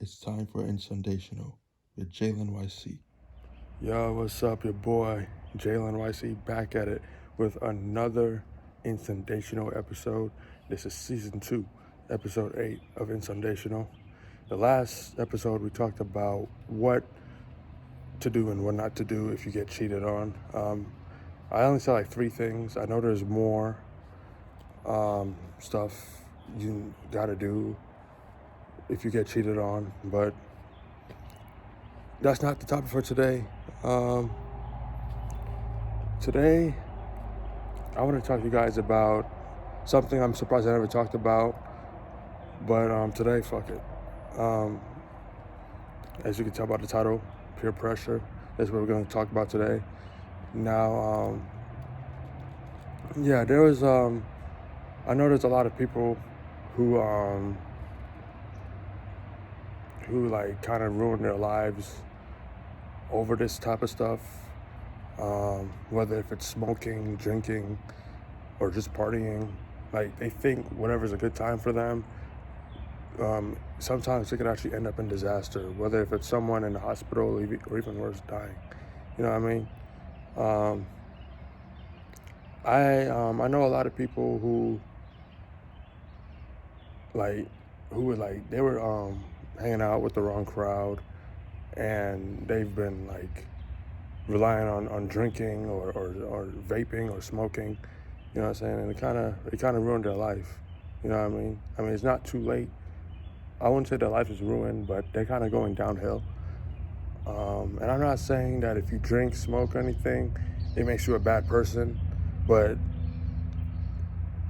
It's time for inSundaytional with Jalen YC. Yo, what's up? Your boy Jalen YC back at it with another inSundaytional episode. This is season 2, episode 8 of inSundaytional. The last episode we talked about what to do and what not to do if you get cheated on. I only said like 3 things. I know there's more stuff you gotta do if you get cheated on, but that's not the topic for today. Today, I want to talk to you guys about something I'm surprised I never talked about, but today, fuck it. As you can tell by the title, peer pressure. That's what we're going to talk about today. Now, there was, I know there's a lot of people who like kind of ruin their lives over this type of stuff. Whether if it's smoking, drinking, or just partying, like they think whatever's a good time for them. Sometimes it could actually end up in disaster, whether if it's someone in the hospital or even worse, dying. You know what I mean? I know a lot of people who they were hanging out with the wrong crowd, and they've been like relying on drinking or vaping or smoking, you know what I'm saying? And it kind of ruined their life, you know what I mean? I mean, it's not too late. I wouldn't say their life is ruined, but they're kind of going downhill. And I'm not saying that if you drink, smoke, or anything, it makes you a bad person, but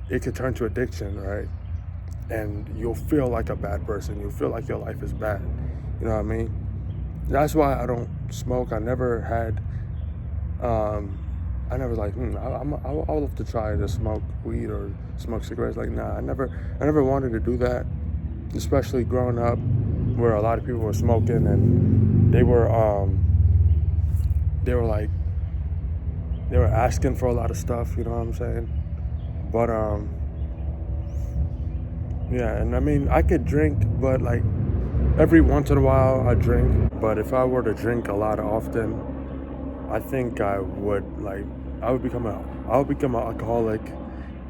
it could turn to addiction, right? And you'll feel like a bad person. You'll feel like your life is bad, you know what I mean? That's why I don't smoke. I never had, I never like, I would love to try to smoke weed or smoke cigarettes. Like, nah, I never wanted to do that, especially growing up where a lot of people were smoking and they were asking for a lot of stuff, you know what I'm saying? But, and I mean, I could drink, but like, every once in a while I drink, but if I were to drink a lot often, I think I would become an alcoholic,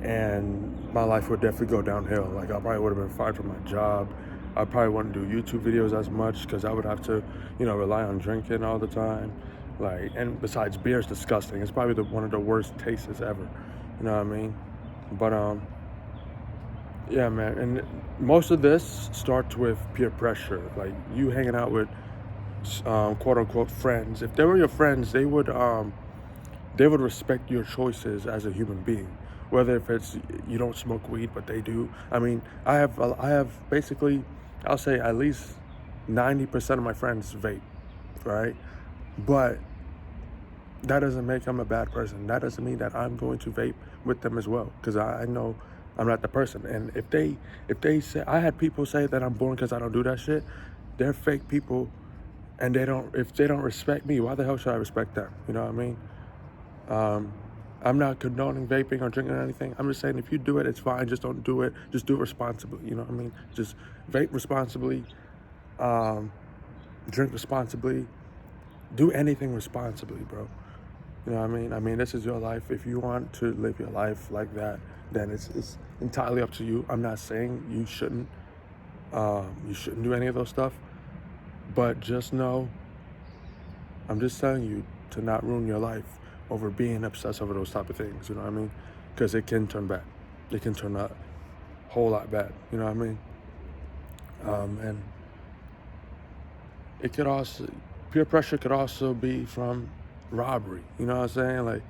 and my life would definitely go downhill. Like I probably would have been fired from my job. I probably wouldn't do YouTube videos as much because I would have to, rely on drinking all the time. Like, and besides, beer is disgusting. It's probably one of the worst tastes ever. You know what I mean? But yeah, man, and most of this starts with peer pressure. Like you hanging out with quote unquote friends. If they were your friends, they would respect your choices as a human being. Whether if it's you don't smoke weed, but they do. I mean, I have basically, I'll say at least 90% of my friends vape, right? But that doesn't make them a bad person. That doesn't mean that I'm going to vape with them as well, because I know I'm not the person. And if they say, I had people say that I'm boring because I don't do that shit, they're fake people, and if they don't respect me, why the hell should I respect them? You know what I mean? I'm not condoning vaping or drinking or anything. I'm just saying if you do it, it's fine. Just don't do it. Just do it responsibly. You know what I mean? Just vape responsibly, drink responsibly, do anything responsibly, bro. You know what I mean? I mean, this is your life. If you want to live your life like that, then it's entirely up to you. I'm not saying you shouldn't do any of those stuff, but just know, I'm just telling you to not ruin your life over being obsessed over those type of things. You know what I mean? Because it can turn bad. It can turn a whole lot bad. You know what I mean? And it could also, peer pressure could also be from robbery. You know what I'm saying? Like,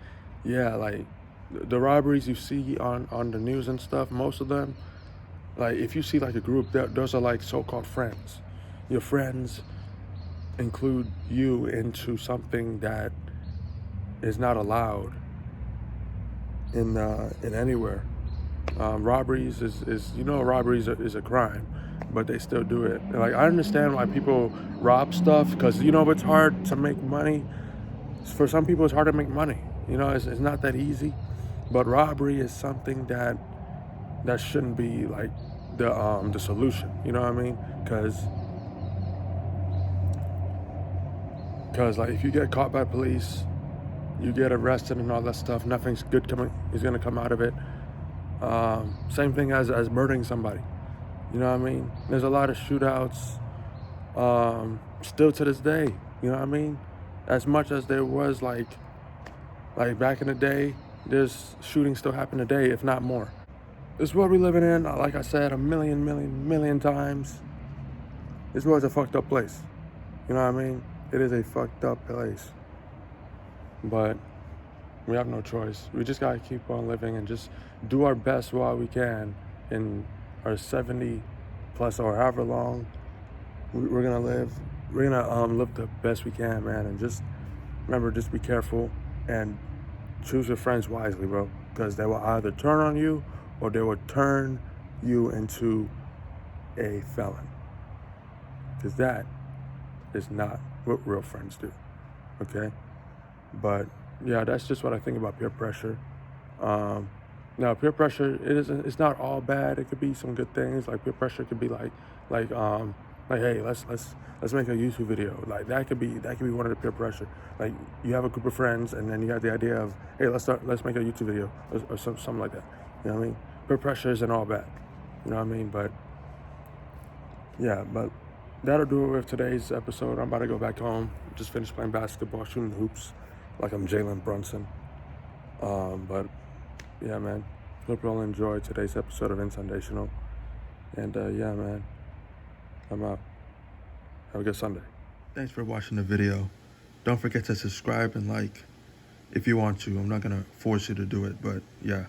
yeah, like the robberies you see on the news and stuff, most of them, like if you see like a group, those are like so-called friends. Your friends include you into something that is not allowed in anywhere. Robberies is robberies is a crime, but they still do it. And like I understand why people rob stuff, because it's hard to make money. For some people, it's hard to make money. It's not that easy. But robbery is something that shouldn't be like the solution. You know what I mean? Because Because like if you get caught by police, you get arrested and all that stuff, nothing's good is gonna come out of it. Same thing as murdering somebody. You know what I mean? There's a lot of shootouts still to this day. You know what I mean? As much as there was like back in the day, there's shootings still happen today, if not more. This world we living in, like I said a million times, this world's a fucked up place. You know what I mean? It is a fucked up place. But we have no choice. We just gotta keep on living and just do our best while we can in our 70 plus or however long we're gonna live. We're gonna live the best we can, man. And just remember, just be careful and choose your friends wisely, bro. Because they will either turn on you or they will turn you into a felon. Because that is not what real friends do. Okay? But yeah, that's just what I think about peer pressure. Now peer pressure, it's not all bad. It could be some good things. Like peer pressure could be like hey, let's make a YouTube video. Like that could be one of the peer pressure. Like you have a group of friends and then you have the idea of, hey, let's make a YouTube video or something like that. You know what I mean? Peer pressure isn't all bad. You know what I mean? But yeah, but that'll do it with today's episode. I'm about to go back home. Just finished playing basketball, shooting hoops like I'm Jalen Brunson. But yeah, man, hope you all enjoyed today's episode of inSundaytional. And yeah, man, I'm out. Have a good Sunday. Thanks for watching the video. Don't forget to subscribe and like if you want to. I'm not going to force you to do it, but yeah.